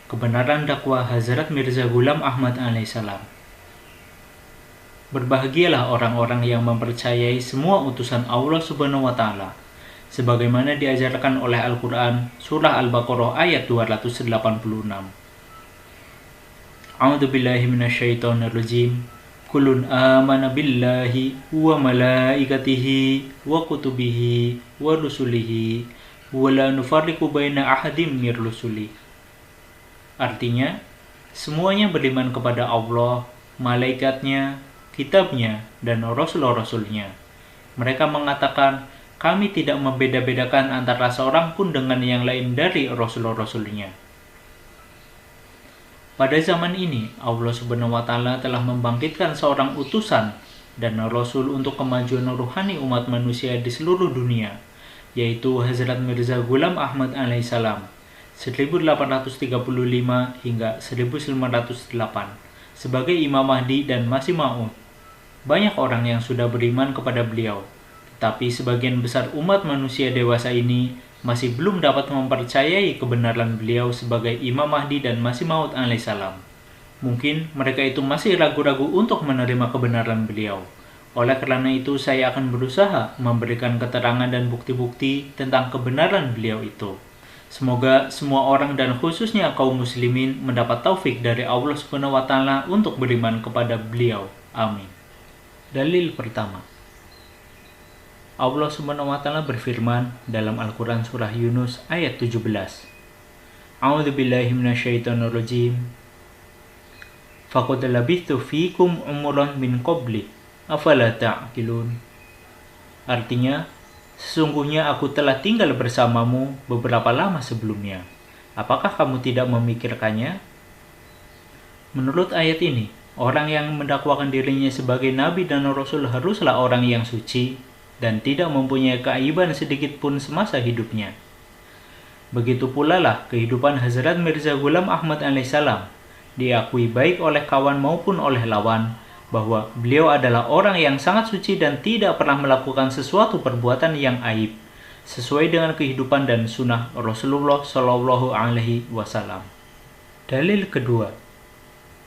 Kebenaran dakwah Hazrat Mirza Ghulam Ahmad alaihissalam. Berbahagialah orang-orang yang mempercayai semua utusan Allah Subhanahu wa Ta'ala, sebagaimana diajarkan oleh Al-Quran, Surah Al-Baqarah ayat 286. A'udzubillahi minasyaitonirrajim. Kullun amana billahi wa malaikatihi wa kutubihi wa rusulihi wa la nufarriqu baina ahadim mir rusuli. Artinya, semuanya beriman kepada Allah, malaikatnya, kitabnya, dan rasul-rasulnya. Mereka mengatakan, kami tidak membeda-bedakan antara seorang pun dengan yang lain dari rasul-rasulnya. Pada zaman ini, Allah Subhanahu wa Ta'ala telah membangkitkan seorang utusan dan rasul untuk kemajuan ruhani umat manusia di seluruh dunia, yaitu Hazrat Mirza Ghulam Ahmad alaihissalam 1835 hingga 1908 sebagai Imam Mahdi dan Masih Maud. Banyak orang yang sudah beriman kepada beliau, tetapi sebagian besar umat manusia dewasa ini masih belum dapat mempercayai kebenaran beliau sebagai Imam Mahdi dan Masih Maud alaihissalam. Mungkin mereka itu masih ragu-ragu untuk menerima kebenaran beliau. Oleh karena itu, saya akan berusaha memberikan keterangan dan bukti-bukti tentang kebenaran beliau itu. Semoga semua orang dan khususnya kaum muslimin mendapat taufik dari Allah Subhanahu wa Ta'ala untuk beriman kepada beliau. Amin. Dalil pertama. Allah Subhanahu wa Ta'ala berfirman dalam Al-Quran Surah Yunus ayat 17. A'udzubillahi minasyaitonirrajim. Faqad labithtu fikum umuran min qabli afala ta'qilun. Artinya, sesungguhnya aku telah tinggal bersamamu beberapa lama sebelumnya. Apakah kamu tidak memikirkannya? Menurut ayat ini, orang yang mendakwakan dirinya sebagai nabi dan rasul haruslah orang yang suci dan tidak mempunyai keaiban sedikit pun semasa hidupnya. Begitu pula lah kehidupan Hazrat Mirza Ghulam Ahmad alaihissalam, diakui baik oleh kawan maupun oleh lawan, bahwa beliau adalah orang yang sangat suci dan tidak pernah melakukan sesuatu perbuatan yang aib, sesuai dengan kehidupan dan sunnah Rasulullah Shallallahu Alaihi Wasallam. Dalil kedua,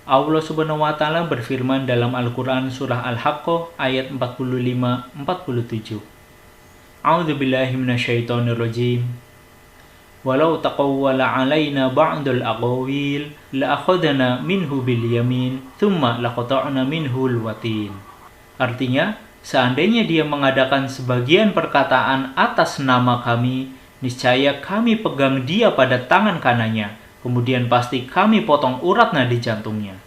Allah Subhanahu wa Ta'ala berfirman dalam Al-Quran Surah Al-Haqqah ayat 45-47. A'udzubillahi minasyaitonirrajim. Walau taqawwala alaina ba'dul aqawil la'akhadna minhu bil yamin thumma laqata'na minhu al-watin. Artinya, seandainya dia mengadakan sebagian perkataan atas nama kami, niscaya kami pegang dia pada tangan kanannya, kemudian pasti kami potong urat nadi jantungnya.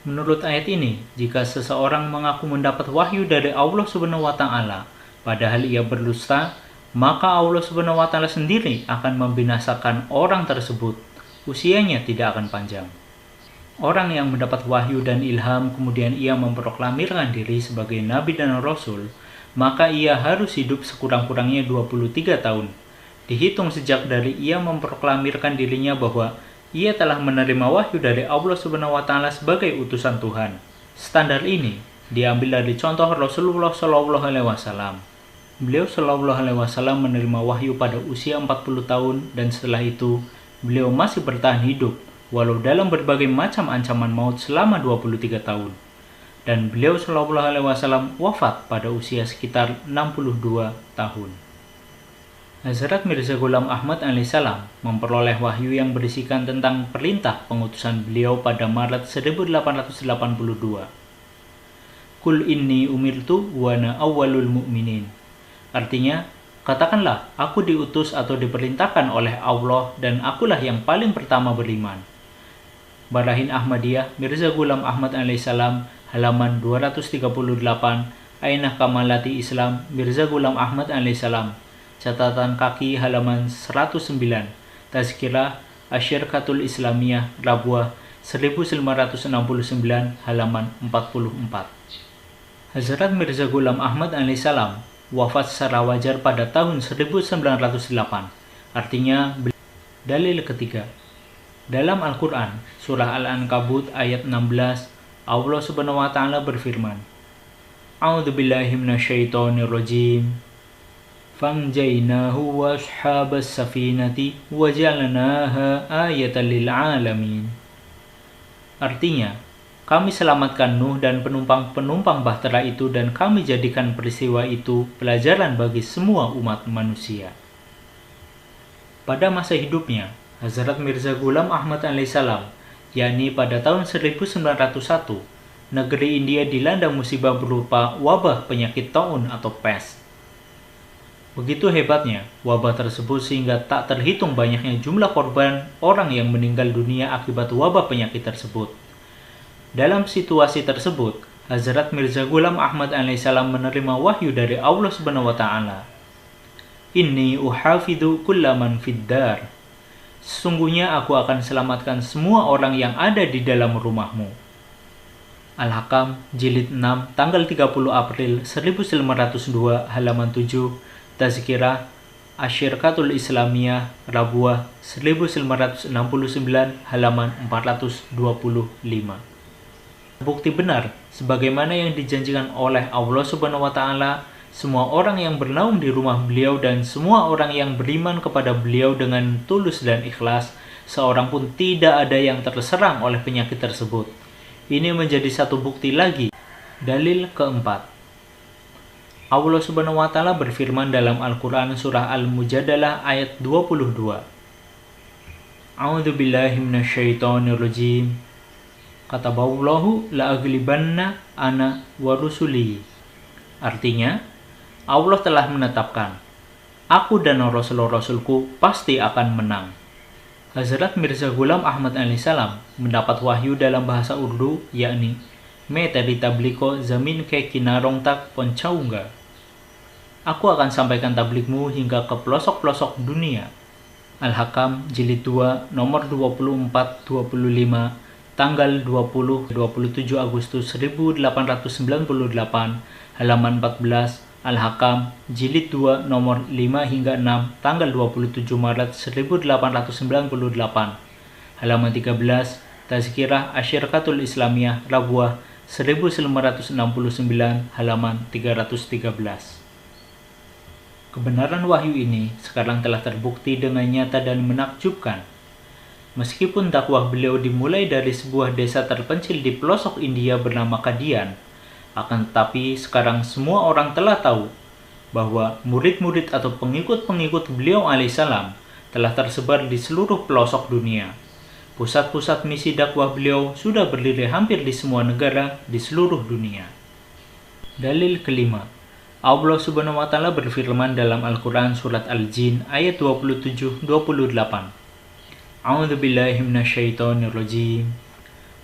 Menurut ayat ini, jika seseorang mengaku mendapat wahyu dari Allah Subhanahu wa Ta'ala, padahal ia berdusta, maka Allah Subhanahu wa Ta'ala sendiri akan membinasakan orang tersebut. Usianya tidak akan panjang. Orang yang mendapat wahyu dan ilham kemudian ia memproklamirkan diri sebagai nabi dan rasul, maka ia harus hidup sekurang-kurangnya 23 tahun. Dihitung sejak dari ia memproklamirkan dirinya bahwa ia telah menerima wahyu dari Allah Subhanahu wa Ta'ala sebagai utusan Tuhan. Standar ini diambil dari contoh Rasulullah Shallallahu Alaihi Wasallam. Beliau Shallallahu Alaihi Wasallam menerima wahyu pada usia 40 tahun dan setelah itu beliau masih bertahan hidup walau dalam berbagai macam ancaman maut selama 23 tahun. Dan beliau Shallallahu Alaihi Wasallam wafat pada usia sekitar 62 tahun. Hazrat Mirza Ghulam Ahmad alaihissalam memperoleh wahyu yang berisikan tentang perintah pengutusan beliau pada Maret 1882. Kul inni umirtu wa ana awwalul mu'minin. Artinya, katakanlah, aku diutus atau diperintahkan oleh Allah dan akulah yang paling pertama beriman. Barahin Ahmadiyah, Mirza Ghulam Ahmad alaihissalam, halaman 238, Ainah Kamalati Islam, Mirza Ghulam Ahmad alaihissalam. Catatan kaki halaman 109, Tazkirah Asyirkatul Islamiyah Rabuah 1969 halaman 44. Hazrat Mirza Ghulam Ahmad alaihissalam wafat secara wajar pada tahun 1908. Artinya, dalil ketiga. Dalam Al-Quran, Surah Al-Ankabut ayat 16, Allah Subhanahu wa Ta'ala berfirman, A'udzubillahi minasyaitonirrajim. فَانْجَيْنَاهُ وَأَصْحَابَ السَّفِينَةِ وَجَعَلْنَاهَا آيَةً لِلْعَالَمِينَ. Artinya, kami selamatkan Nuh dan penumpang-penumpang bahtera itu dan kami jadikan peristiwa itu pelajaran bagi semua umat manusia. Pada masa hidupnya, Hazrat Mirza Ghulam Ahmad alaihissalam, yakni pada tahun 1901, negeri India dilanda musibah berupa wabah penyakit taun atau pes. Begitu hebatnya wabah tersebut sehingga tak terhitung banyaknya jumlah korban orang yang meninggal dunia akibat wabah penyakit tersebut. Dalam situasi tersebut, Hazrat Mirza Ghulam Ahmad alaihissalam menerima wahyu dari Allah Subhanahu wa taala. Inni uhafidhu kullaman fiddar. Sesungguhnya aku akan selamatkan semua orang yang ada di dalam rumahmu. Al-Hakam, Jilid 6, tanggal 30 April 1902, halaman 7, Tazkirah Asyirkatul Islamiyah, Rabuah, 1969, halaman 425. Bukti benar, sebagaimana yang dijanjikan oleh Allah Subhanahu wa taala, semua orang yang bernaung di rumah beliau dan semua orang yang beriman kepada beliau dengan tulus dan ikhlas, seorang pun tidak ada yang terserang oleh penyakit tersebut. Ini menjadi satu bukti lagi. Dalil keempat. Allah Subhanahu wa taala berfirman dalam Al-Qur'an surah Al-Mujadalah ayat 22. A'udzu billahi minasyaitonir rajim. Kataballahu la'aglibanna ana wa rusuli. Artinya, Allah telah menetapkan, aku dan Rasul-Rasulku pasti akan menang. Hazrat Mirza Ghulam Ahmad alaihissalam mendapat wahyu dalam bahasa Urdu, yakni मैं तेरी tabligh ko zamin ke kinarong tak pहुंचाऊंगा. Aku akan sampaikan tabligmu hingga ke pelosok-pelosok dunia. Al-Hakam, Jilid 2, nomor 24-25, tanggal 20-27 Agustus 1898, halaman 14, Al-Hakam, Jilid 2, nomor 5 hingga 6, tanggal 27 Maret 1898, halaman 13, Tazkirah Asyirkatul Islamiyah, Rabuah, 1969, halaman 313. Kebenaran wahyu ini sekarang telah terbukti dengan nyata dan menakjubkan. Meskipun dakwah beliau dimulai dari sebuah desa terpencil di pelosok India bernama Kadian, akan tetapi sekarang semua orang telah tahu bahwa murid-murid atau pengikut-pengikut beliau alaihissalam telah tersebar di seluruh pelosok dunia. Pusat-pusat misi dakwah beliau sudah berdiri hampir di semua negara di seluruh dunia. Dalil kelima. Allah Subhanahu wa taala berfirman dalam Al-Qur'an surat Al-Jin ayat 27-28. A'udzu billahi minasyaitonir rajim.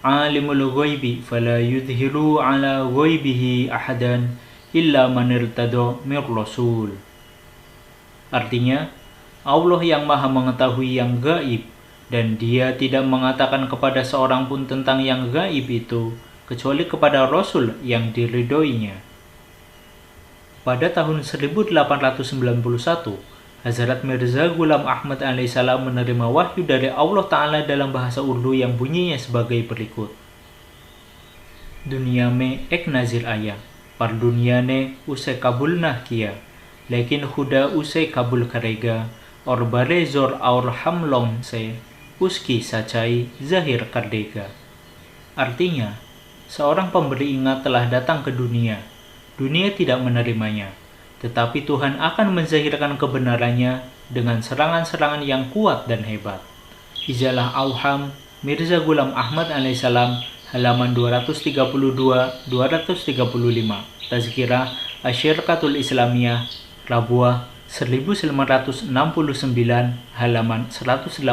Alimul ghaibi fala yudhiru ala ghaibihi ahadan illa man irtada mir rasul. Artinya, Allah yang Maha mengetahui yang gaib dan dia tidak mengatakan kepada seorang pun tentang yang gaib itu, kecuali kepada Rasul yang diridhoinya. Pada tahun 1891, Hazrat Mirza Ghulam Ahmad alaihissalam menerima wahyu dari Allah Ta'ala dalam bahasa Urdu yang bunyinya sebagai berikut. Dunia me ek nazir aya, par dunia ne use kabul nah kiya, lekin khuda use kabul karega, और बड़े जोर और हमलों से उसकी सच्चाई zahir kardega. Artinya, seorang pemberi ingat telah datang ke dunia. Dunia tidak menerimanya, tetapi Tuhan akan menzahirkan kebenarannya dengan serangan-serangan yang kuat dan hebat. Ijalah Auham, Mirza Ghulam Ahmad alaihissalam, halaman 232-235, Tazkirah Asyirkatul Islamiyah, Rabuah, 1969, halaman 184.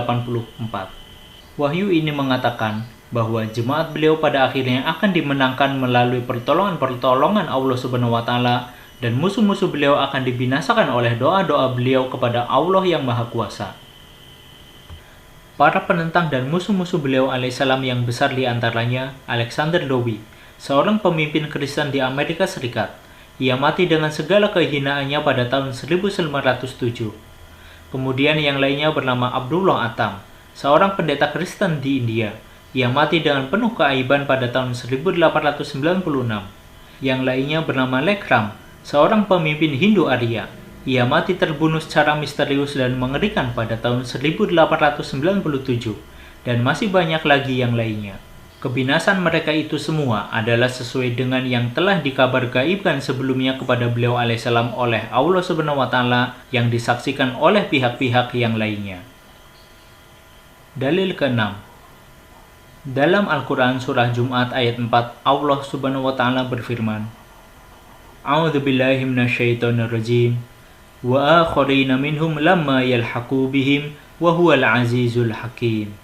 Wahyu ini mengatakan bahwa jemaat beliau pada akhirnya akan dimenangkan melalui pertolongan-pertolongan Allah Subhanahu wa taala dan musuh-musuh beliau akan dibinasakan oleh doa-doa beliau kepada Allah yang Maha Kuasa. Para penentang dan musuh-musuh beliau alaihissalam yang besar di antaranya Alexander Dowie, seorang pemimpin Kristen di Amerika Serikat. Ia mati dengan segala kehinaannya pada tahun 1907. Kemudian yang lainnya bernama Abdullah Atam, seorang pendeta Kristen di India. Ia mati dengan penuh keaiban pada tahun 1896. Yang lainnya bernama Lekram, seorang pemimpin Hindu Arya. Ia mati terbunuh secara misterius dan mengerikan pada tahun 1897, dan masih banyak lagi yang lainnya. Kebinasan mereka itu semua adalah sesuai dengan yang telah dikabar gaibkan sebelumnya kepada beliau alaihissalam oleh Allah Subhanahu wa Ta'ala, yang disaksikan oleh pihak-pihak yang lainnya. Dalil ke-6. Dalam Al-Quran Surah Jumat ayat 4, Allah Subhanahu wa Ta'ala berfirman, A'udzubillahi minasyaitonirrajim, wa akharina minhum lamma yalhaqu bihim wa huwal azizul hakim.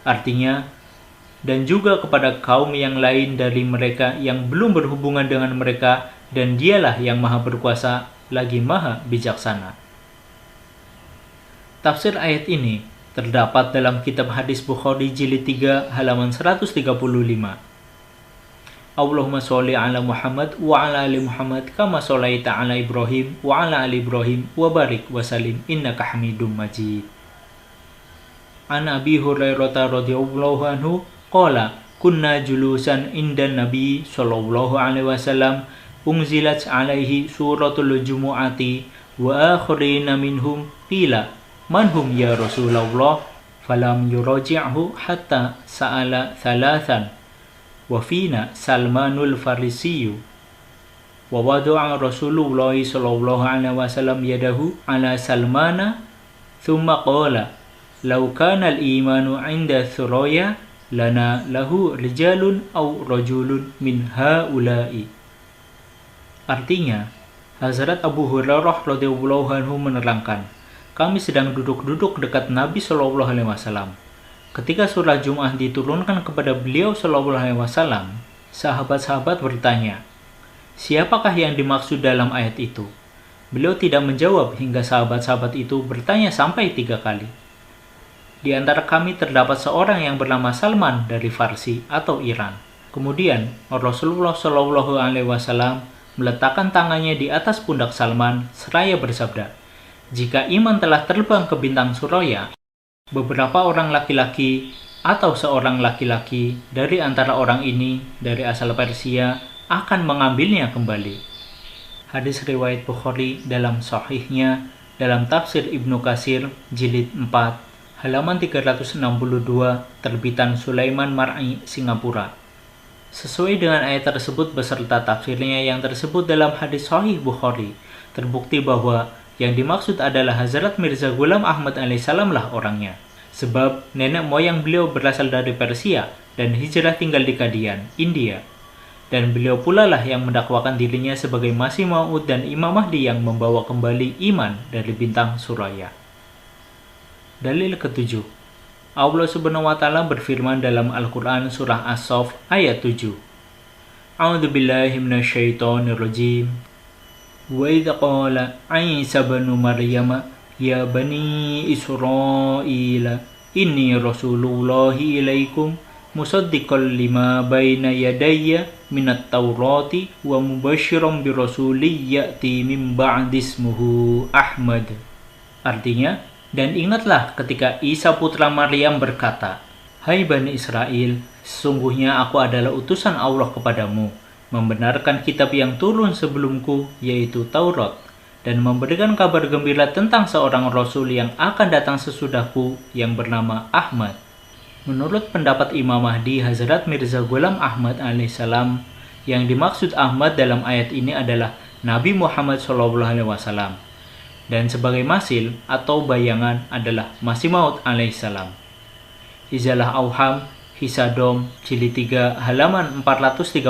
Artinya, dan juga kepada kaum yang lain dari mereka yang belum berhubungan dengan mereka, dan dialah yang maha berkuasa lagi maha bijaksana. Tafsir ayat ini terdapat dalam kitab hadis Bukhari jilid 3 halaman 135. Allahumma sholli ala Muhammad wa ala ali Muhammad kama sholaita ala Ibrahim wa ala ali Ibrahim wa barik wa salim innaka Hamidum Majid. An Abi Hurairah radhiyallahu anhu qala kunna julusan indan Nabi sallallahu alaihi wasallam unzilat alaihi suratul Jumu'ati wa akhirina minhum qila man hum ya Rasulullah falam yuraji'hu hatta sa'ala thalathan wa fina Salmanul Farisiyu wa wada'a Rasulullah sallallahu alaihi wasallam yadahu ala Salmana thumma qala law kana al-imanu 'inda thuraya lana lahu rijalun aw rajulun min haula'i. Artinya, Hazrat Abu Hurairah radhiyallahu anhu menerangkan, kami sedang duduk-duduk dekat Nabi sallallahu alaihi wasallam. Ketika surah Jum'ah diturunkan kepada beliau sallallahu alaihi wasallam, sahabat-sahabat bertanya, siapakah yang dimaksud dalam ayat itu? Beliau tidak menjawab hingga sahabat-sahabat itu bertanya sampai 3 kali. Di antara kami terdapat seorang yang bernama Salman dari Farsi atau Iran. Kemudian Rasulullah sallallahu alaihi wasallam meletakkan tangannya di atas pundak Salman seraya bersabda, jika iman telah terbang ke bintang Suraya, beberapa orang laki-laki atau seorang laki-laki dari antara orang ini dari asal Persia akan mengambilnya kembali. Hadis riwayat Bukhari dalam Sahihnya dalam tafsir Ibnu Katsir jilid 4 halaman 362 terbitan Sulaiman Mar'i Singapura. Sesuai dengan ayat tersebut beserta tafsirnya yang tersebut dalam hadis Sahih Bukhari, terbukti bahwa yang dimaksud adalah Hazrat Mirza Ghulam Ahmad alaihissalam lah orangnya. Sebab nenek moyang beliau berasal dari Persia dan hijrah tinggal di Kadian, India. Dan beliau pula lah yang mendakwakan dirinya sebagai Masih Maud dan Imam Mahdi yang membawa kembali iman dari bintang Suraya. Dalil ke-7. Allah Subhanahu wa Ta'ala berfirman dalam Al-Quran Surah As-Saff ayat 7. A'udzubillahi minasyaitonirrajim. Wa idza qala Isa ibn Maryam ya bani Israil inni rasulullahi ilaikum musaddiqan lima baina yadayya minat taurati wa mubasysyiran bi rasulin ya'ti min ba'di ismuhu Ahmad. Artinya, dan ingatlah ketika Isa putra Maryam berkata, hai Bani Israel, sesungguhnya aku adalah utusan Allah kepadamu, membenarkan kitab yang turun sebelumku, yaitu Taurat, dan memberikan kabar gembira tentang seorang Rasul yang akan datang sesudahku yang bernama Ahmad. Menurut pendapat Imam Mahdi Hazrat Mirza Ghulam Ahmad alaihissalam, yang dimaksud Ahmad dalam ayat ini adalah Nabi Muhammad SAW, dan sebagai masil atau bayangan adalah Masih Maud alaihissalam. Izalah Auham Hisadom jilid 3 halaman 436,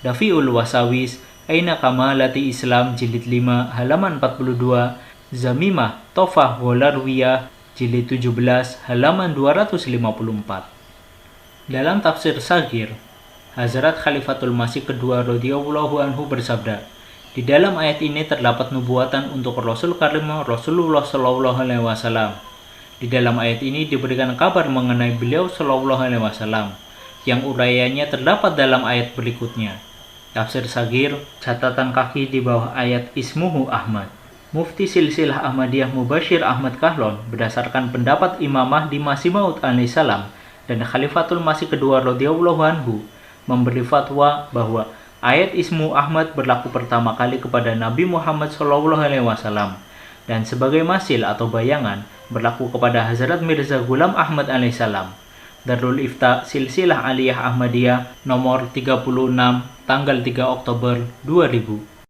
Dafi'ul Wasawis Aina Kamalati Islam jilid 5 halaman 42, Zamimah Tofah Gholarwiyah jilid 17 halaman 254. Dalam tafsir Saghir, Hazrat Khalifatul Masih kedua radhiyallahu anhu bersabda, di dalam ayat ini terdapat nubuatan untuk Rasul Karim Rasulullah sallallahu alaihi wasallam. Di dalam ayat ini diberikan kabar mengenai beliau sallallahu alaihi wasallam yang uraiannya terdapat dalam ayat berikutnya. Tafsir Saghir, catatan kaki di bawah ayat Ismuhu Ahmad. Mufti Silsilah Ahmadiyah Mubashir Ahmad Kahlon berdasarkan pendapat Imam Mahdi Masih Maud alaihissalam dan Khalifatul Masih kedua radhiyallahu anhu memberi fatwa bahwa Ayat Ismu Ahmad berlaku pertama kali kepada Nabi Muhammad SAW dan sebagai masil atau bayangan berlaku kepada Hazrat Mirza Ghulam Ahmad alaihissalam. Darul Ifta Silsilah Aliyah Ahmadiyah nomor 36 tanggal 3 Oktober 2000.